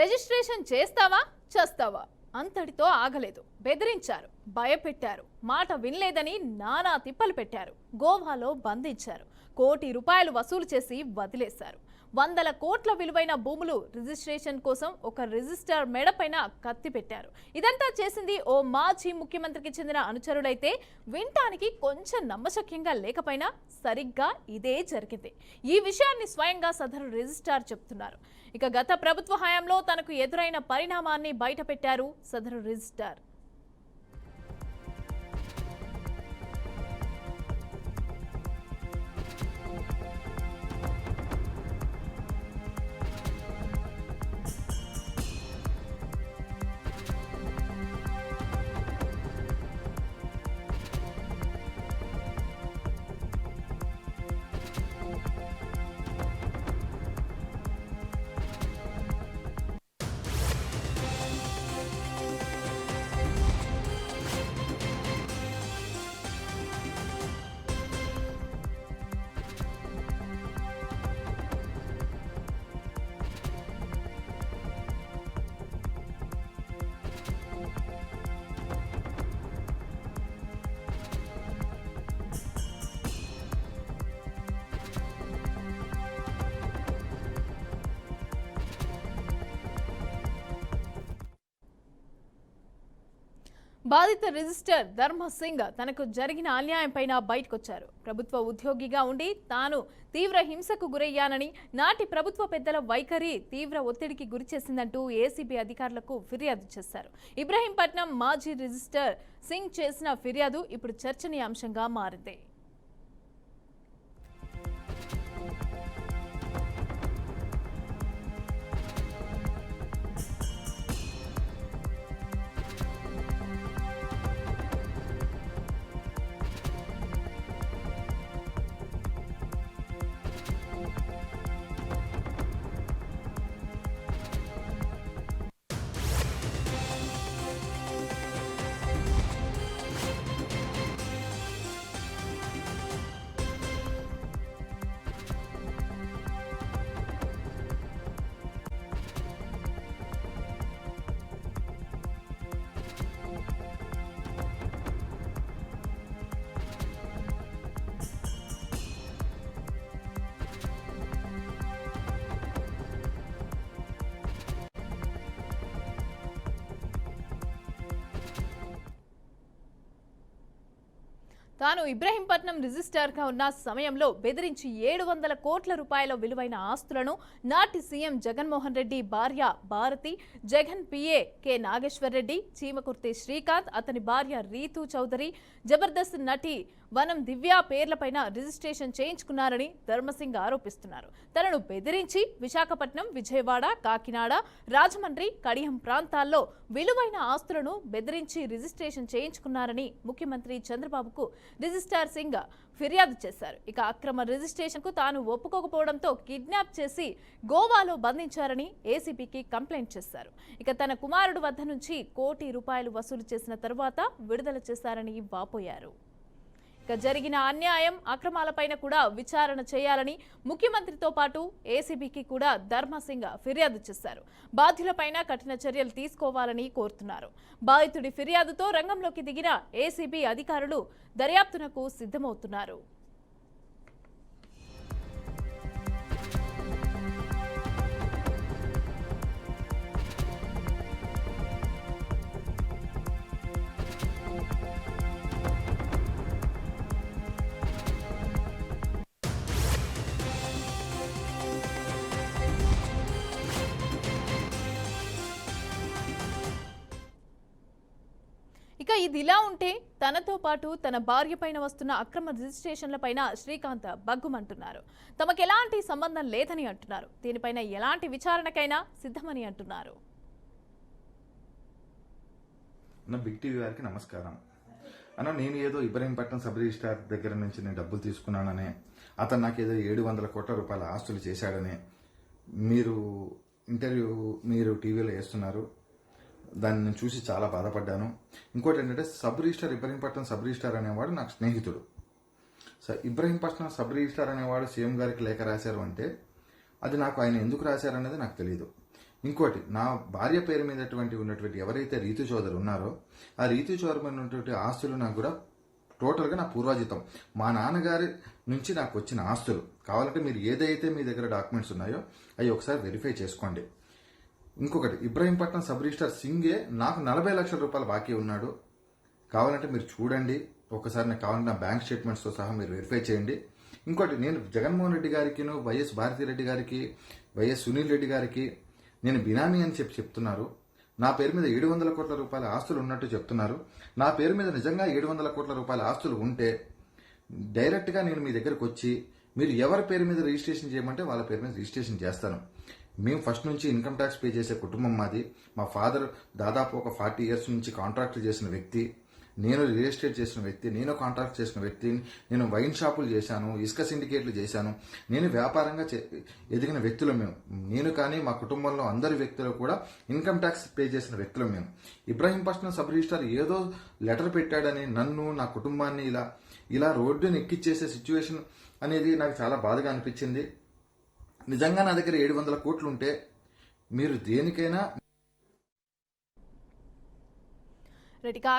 Registration చేస్తావా చేస్తావా అంతటితో ఆగలేదు. బెదిరించారు, భయపెట్టారు, మాట వినలేదని నానా తిప్పలు పెట్టారు. గోవాలో బంధించారు, ₹1 కోటి వసూలు చేసి వదిలేశారు. 100 కోట్ల విలువైన భూములు రిజిస్ట్రేషన్ కోసం ఒక రిజిస్టర్ మెడపైన కత్తి పెట్టారు. ఇదంతా చేసింది ఓ మాజీ ముఖ్యమంత్రికి చెందిన అనుచరుడైతే వినటానికి కొంచెం నమ్మశక్యంగా లేకపోయినా సరిగ్గా ఇదే జరిగింది. ఈ విషయాన్ని స్వయంగా సదరు రిజిస్ట్రార్ చెప్తున్నారు. ఇక గత ప్రభుత్వ హయాంలో తనకు ఎదురైన పరిణామాన్ని బయటపెట్టారు సదరు రిజిస్ట్రార్. బాధిత రిజిస్టర్ ధర్మసింగ్ తనకు జరిగిన అన్యాయంపైన బయటకొచ్చారు. ప్రభుత్వ ఉద్యోగిగా ఉండి తాను తీవ్ర హింసకు గురయ్యానని, నాటి ప్రభుత్వ పెద్దల వైఖరి తీవ్ర ఒత్తిడికి గురిచేసిందంటూ ఏసీబీ అధికారులకు ఫిర్యాదు చేశారు. ఇబ్రహీంపట్నం మాజీ రిజిస్టర్ సింగ్ చేసిన ఫిర్యాదు ఇప్పుడు చర్చనీయాంశంగా మారింది. తాను ఇబ్రహీంపట్నం రిజిస్ట్రార్గా ఉన్న సమయంలో బెదిరించి ₹700 కోట్ల విలువైన ఆస్తులను నాటి సీఎం జగన్మోహన్ రెడ్డి భార్య భారతి, జగన్ పిఏ కె నాగేశ్వర్ రెడ్డి, చీమకుర్తి శ్రీకాంత్, అతని భార్య రీతూ చౌదరి, జబర్దస్త్ నటి వనం దివ్య పేర్లపైన రిజిస్ట్రేషన్ చేయించుకున్నారని ధర్మసింగ్ ఆరోపిస్తున్నారు. తనను బెదిరించి విశాఖపట్నం, విజయవాడ, కాకినాడ, రాజమండ్రి, కడియం ప్రాంతాల్లో విలువైన ఆస్తులను బెదిరించి రిజిస్ట్రేషన్ చేయించుకున్నారని ముఖ్యమంత్రి చంద్రబాబుకు రిజిస్ట్రార్ సింగ్ ఫిర్యాదు చేశారు. ఇక అక్రమ రిజిస్ట్రేషన్ కు తాను ఒప్పుకోకపోవడంతో కిడ్నాప్ చేసి గోవాలో బంధించారని ఏసీబీకి కంప్లైంట్ చేశారు. ఇక తన కుమారుడు వద్ద నుంచి ₹1 కోటి వసూలు చేసిన తరువాత విడుదల చేశారని వాపోయారు. ఇక జరిగిన అన్యాయం, అక్రమాలపైన కూడా విచారణ చేయాలని ముఖ్యమంత్రితో పాటు ఏసీబీకి కూడా ధర్మసింగ్ ఫిర్యాదు చేశారు. బాధ్యులపైన కఠిన చర్యలు తీసుకోవాలని కోరుతున్నారు. బాధితుడి ఫిర్యాదుతో రంగంలోకి దిగిన ఏసీబీ అధికారులు దర్యాప్తునకు సిద్ధమవుతున్నారు. ఇక ఇదిలా ఉంటే తనతో పాటు తన భార్య పైన వస్తున్న అక్రమ రిజిస్ట్రేషన్లపైన శ్రీకాంత్ బగ్గుమంటున్నారు. తమకు ఎలాంటి సంబంధం లేదని అంటున్నారు. దీనిపైన ఎలాంటి విచారణకైనా సిద్ధమని అంటున్నారు. బిగ్ టీవీ వారికి నమస్కారం అన్న. నేను ఏదో ఇబ్రహీంపట్నం సబ్ రిజిస్ట్రార్ దగ్గర నుంచి నేను డబ్బులు తీసుకున్నాననే, అతను నాకు ఏదో ₹700 కోట్ల ఆస్తులు చేశాడనే మీరు టీవీలో వేస్తున్నారు. దాన్ని నేను చూసి చాలా బాధపడ్డాను. ఇంకోటి ఏంటంటే ఇబ్రహీంపట్నం సబ్ రిజిస్ట్రార్ అనేవాడు నాకు స్నేహితుడు. ఇబ్రహీంపట్నం సబ్ రిజిస్ట్రార్ అనేవాడు సీఎం గారికి లేఖ రాశారు అంటే అది నాకు ఆయన ఎందుకు రాశారనేది నాకు తెలియదు. ఇంకోటి, నా భార్య పేరు మీద ఉన్నటువంటి ఎవరైతే రీతు చౌదరి ఉన్నారో ఆ రీతు చౌదరి మీద ఉన్నటువంటి ఆస్తులు నాకు కూడా టోటల్గా నా పూర్వాజితం, మా నాన్నగారి నుంచి నాకు వచ్చిన ఆస్తులు. కావాలంటే మీరు ఏదైతే మీ దగ్గర డాక్యుమెంట్స్ ఉన్నాయో అవి ఒకసారి వెరిఫై చేసుకోండి. ఇంకొకటి, ఇబ్రహీంపట్నం సబ్ రిజిస్టర్ సింగే నాకు 40 లక్షల రూపాయలు బాకీ ఉన్నాడు. కావాలంటే మీరు చూడండి ఒకసారి, నాకు కావాలంటే నా బ్యాంక్ స్టేట్మెంట్స్తో సహా మీరు వెరిఫై చేయండి. ఇంకోటి, నేను జగన్మోహన్ రెడ్డి గారికి, వైఎస్ భారతిరెడ్డి గారికి, వైఎస్ సునీల్ రెడ్డి గారికి నేను బినామీ అని చెప్తున్నారు. నా పేరు మీద 700 కోట్ల రూపాయల ఆస్తులు ఉన్నట్టు చెప్తున్నారు. నా పేరు మీద నిజంగా 700 కోట్ల రూపాయల ఆస్తులు ఉంటే డైరెక్ట్గా నేను మీ దగ్గరకు వచ్చి మీరు ఎవరి పేరు మీద రిజిస్ట్రేషన్ చేయమంటే వాళ్ళ పేరు మీద రిజిస్ట్రేషన్ చేస్తాను. మేము ఫస్ట్ నుంచి ఇన్కమ్ ట్యాక్స్ పే చేసే కుటుంబం మాది. మా ఫాదర్ దాదాపు ఒక 40 ఇయర్స్ నుంచి కాంట్రాక్ట్లు చేసిన వ్యక్తి, నేను రియల్ ఎస్టేట్ చేసిన వ్యక్తి, నేను కాంట్రాక్ట్ చేసిన వ్యక్తి, నేను వైన్ షాపులు చేశాను, ఇసుక సిండికేట్లు చేశాను. నేను వ్యాపారంగా ఎదిగిన వ్యక్తులు మేము. నేను కానీ మా కుటుంబంలో అందరి వ్యక్తులు కూడా ఇన్కమ్ ట్యాక్స్ పే చేసిన వ్యక్తులు మేము. ఇబ్రహీంపట్నం సబ్ రిజిస్టార్ ఏదో లెటర్ పెట్టాడని నన్ను, నా కుటుంబాన్ని ఇలా రోడ్డుని ఎక్కిచ్చేసే సిచ్యువేషన్ అనేది నాకు చాలా బాధగా అనిపించింది. నిజంగా నా దగ్గర 700 కోట్లు ఉంటే మీరు దేనికైనా ఇక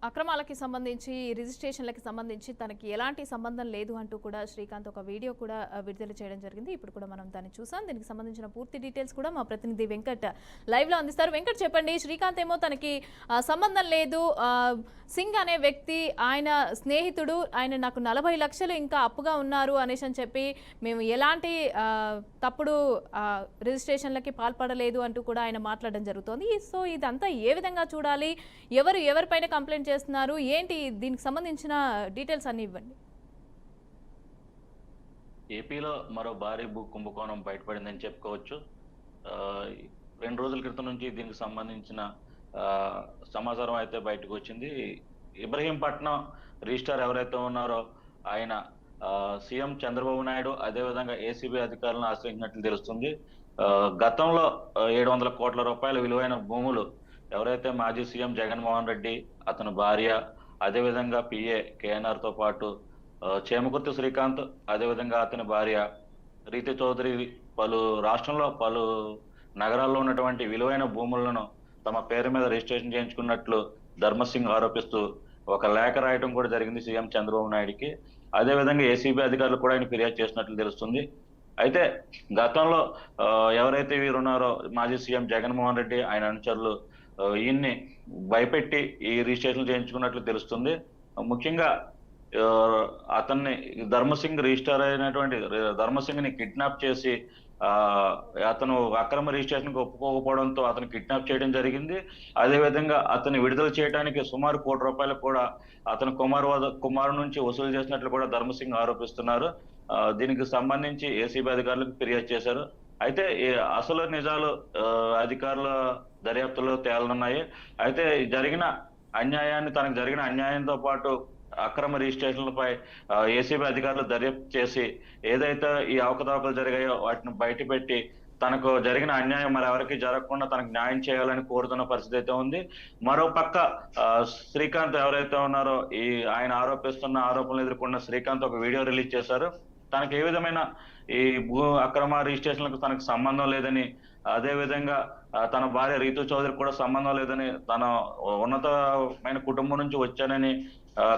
అక్రమాలకి సంబంధించి, రిజిస్ట్రేషన్లకి సంబంధించి తనకి ఎలాంటి సంబంధం లేదు అంటూ కూడా శ్రీకాంత్ ఒక వీడియో కూడా విడుదల చేయడం జరిగింది. ఇప్పుడు కూడా మనం దాన్ని చూసాం. దీనికి సంబంధించిన పూర్తి డీటెయిల్స్ కూడా మా ప్రతినిధి వెంకట్ లైవ్లో అందిస్తారు. వెంకట్, చెప్పండి. శ్రీకాంత్ ఏమో తనకి సంబంధం లేదు, సింగ్ అనే వ్యక్తి ఆయన స్నేహితుడు, ఆయన నాకు 40 లక్షలు ఇంకా అప్పుగా ఉన్నారు అనేసి అని చెప్పి మేము ఎలాంటి తప్పుడు రిజిస్ట్రేషన్లకి పాల్పడలేదు అంటూ కూడా ఆయన మాట్లాడడం జరుగుతోంది. సో ఇదంతా ఏ విధంగా చూడాలి, ఎవరిపైన కంప్లైంట్ చేస్తున్నారు, ఏంటి, దీనికి సంబంధించిన డీటెయిల్స్ అన్ని ఇవ్వండి. ఏపీలో మరో భారీ భూ కుంభకోణం బయటపడిందని చెప్పుకోవచ్చు. 2 రోజుల క్రితం నుంచి దీనికి సంబంధించిన సమాచారం అయితే బయటకు వచ్చింది. ఇబ్రహీంపట్నం రిజిస్ట్రార్ ఎవరైతే ఉన్నారో ఆయన సీఎం చంద్రబాబు నాయుడు, అదేవిధంగా ఏసీబీ అధికారులను ఆశ్రయించినట్లు తెలుస్తుంది. గతంలో 700 కోట్ల రూపాయల విలువైన భూములు ఎవరైతే మాజీ సీఎం జగన్మోహన్ రెడ్డి, అతని భార్య, అదేవిధంగా పిఏ కేఎన్ఆర్ తో పాటు చేమకుర్తి శ్రీకాంత్, అదేవిధంగా అతని భార్య రీతి చౌదరి రాష్ట్రంలో పలు నగరాల్లో ఉన్నటువంటి విలువైన భూములను తమ పేరు మీద రిజిస్ట్రేషన్ చేయించుకున్నట్లు ధర్మసింగ్ ఆరోపిస్తూ ఒక లేఖ రాయటం కూడా జరిగింది సీఎం చంద్రబాబు నాయుడికి. అదేవిధంగా ఏసీబీ అధికారులు కూడా ఆయన ఫిర్యాదు చేసినట్లు తెలుస్తుంది. అయితే గతంలో ఎవరైతే వీరున్నారో మాజీ సీఎం జగన్మోహన్ రెడ్డి, ఆయన అనుచరులు ఈయన్ని భయపెట్టి ఈ రిజిస్ట్రేషన్ చేయించుకున్నట్లు తెలుస్తుంది. ముఖ్యంగా అతన్ని ధర్మసింగ్ రిజిస్టర్ అయినటువంటి ధర్మసింగ్ ని కిడ్నాప్ చేసి అతను అక్రమ రిజిస్ట్రేషన్ కు ఒప్పుకోకపోవడంతో అతను కిడ్నాప్ చేయడం జరిగింది. అదేవిధంగా అతన్ని విడుదల చేయడానికి సుమారు 1 కోటి రూపాయలు కూడా అతను కుమారు నుంచి వసూలు చేసినట్లు కూడా ధర్మసింగ్ ఆరోపిస్తున్నారు. దీనికి సంబంధించి ఏసీబీ అధికారులకు ఫిర్యాదు చేశారు. అయితే అసలు నిజాలు అధికారుల దర్యాప్తులో తేలనున్నాయి. అయితే తనకు జరిగిన అన్యాయంతో పాటు అక్రమ రిజిస్ట్రేషన్లపై ఏసీబీ అధికారులు దర్యాప్తు చేసి ఏదైతే ఈ అవకతవకలు జరిగాయో వాటిని బయటపెట్టి తనకు జరిగిన అన్యాయం మరి ఎవరికి జరగకుండా తనకు న్యాయం చేయాలని కోరుతున్న పరిస్థితి అయితే ఉంది. మరోపక్క శ్రీకాంత్ ఎవరైతే ఉన్నారో ఆయన ఆరోపిస్తున్న ఆరోపణలు ఎదుర్కొన్న శ్రీకాంత్ ఒక వీడియో రిలీజ్ చేశారు. తనకు ఏ విధమైన ఈ భూ అక్రమ రిజిస్ట్రేషన్లకు తనకు సంబంధం లేదని, అదేవిధంగా తన భార్య రీతు చౌదరి కూడా సంబంధం లేదని, తన ఉన్నతమైన కుటుంబం నుంచి వచ్చానని,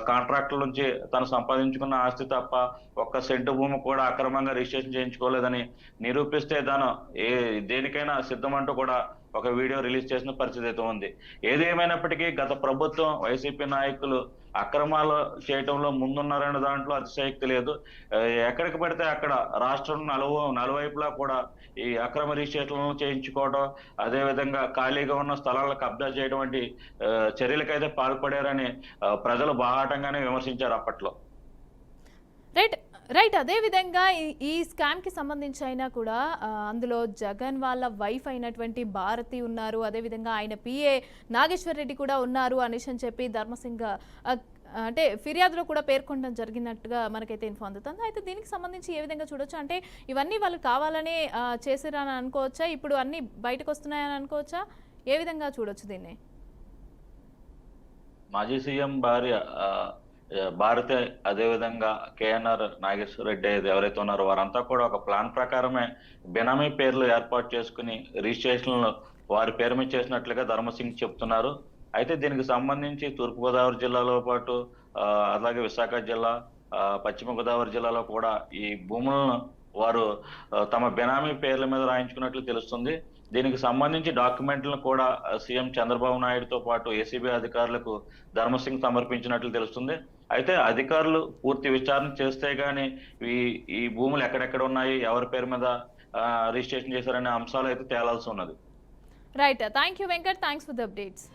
కాంట్రాక్టుల నుంచి తను సంపాదించుకున్న ఆస్తి తప్ప 1 సెంటు భూమి కూడా అక్రమంగా రిజిస్ట్రేషన్ చేయించుకోలేదని నిరూపిస్తే తాను దేనికైనా సిద్ధమంటూ కూడా ఒక వీడియో రిలీజ్ చేసిన పరిస్థితి అయితే ఉంది. ఏదేమైనప్పటికీ గత ప్రభుత్వం, వైసీపీ నాయకులు అక్రమాలు చేయటంలో ముందున్నారనే దాంట్లో అతిశయోక్తి లేదు. ఎక్కడికి పడితే అక్కడ రాష్ట్రం నలువైపులా కూడా ఈ అక్రమ రిజిస్ట్రేషన్లను చేయించుకోవడం, అదేవిధంగా ఖాళీగా ఉన్న స్థలాలను కబ్జా చేయడం వంటి చర్యలకైతే పాల్పడారని ప్రజలు బాహాటంగానే విమర్శించారు అప్పట్లో. రైట్ అదేవిధంగా ఈ స్కామ్కి సంబంధించి అయినా కూడా అందులో జగన్ వాళ్ళ వైఫ్ అయినటువంటి భారతి ఉన్నారు, అదేవిధంగా ఆయన పిఏ నాగేశ్వర్ రెడ్డి కూడా ఉన్నారు అనేసి అని చెప్పి ధర్మసింగ్ అంటే ఫిర్యాదులో కూడా పేర్కొనడం జరిగినట్టుగా మనకైతే ఇన్ఫార్మ్ అవుతుంది. అయితే దీనికి సంబంధించి ఏ విధంగా చూడొచ్చు, అంటే ఇవన్నీ వాళ్ళు కావాలనే చేసిరని అనుకోవచ్చా, ఇప్పుడు అన్ని బయటకు వస్తున్నాయని అనుకోవచ్చా, ఏ విధంగా చూడొచ్చు దీన్ని? మాజీ సీఎం భార్య భారతి అదేవిధంగా కేఎన్ఆర్ నాగేశ్వర రెడ్డి ఎవరైతే ఉన్నారో వారంతా కూడా ఒక ప్లాన్ ప్రకారమే బెనామీ పేర్లు ఏర్పాటు చేసుకుని రిజిస్ట్రేషన్లు వారి పేరు మీద చేసినట్లుగా ధర్మసింగ్ చెప్తున్నారు. అయితే దీనికి సంబంధించి తూర్పుగోదావరి జిల్లాలో పాటు అలాగే విశాఖ జిల్లా, పశ్చిమ గోదావరి జిల్లాలో కూడా ఈ భూములను వారు తమ బెనామీ పేర్ల మీద రాయించుకున్నట్లు తెలుస్తుంది. దీనికి సంబంధించి డాక్యుమెంట్లను కూడా సీఎం చంద్రబాబు నాయుడుతో పాటు ఏసీబీ అధికారులకు ధర్మసింగ్ సమర్పించినట్లు తెలుస్తుంది. అయితే అధికారులు పూర్తి విచారణ చేస్తే గానీ ఈ భూములు ఎక్కడెక్కడ ఉన్నాయి, ఎవరి పేరు మీద రిజిస్ట్రేషన్ చేశారనే అంశాలు అయితే తేలాల్సి ఉన్నది. Right, thank you Venkat, thanks for the updates.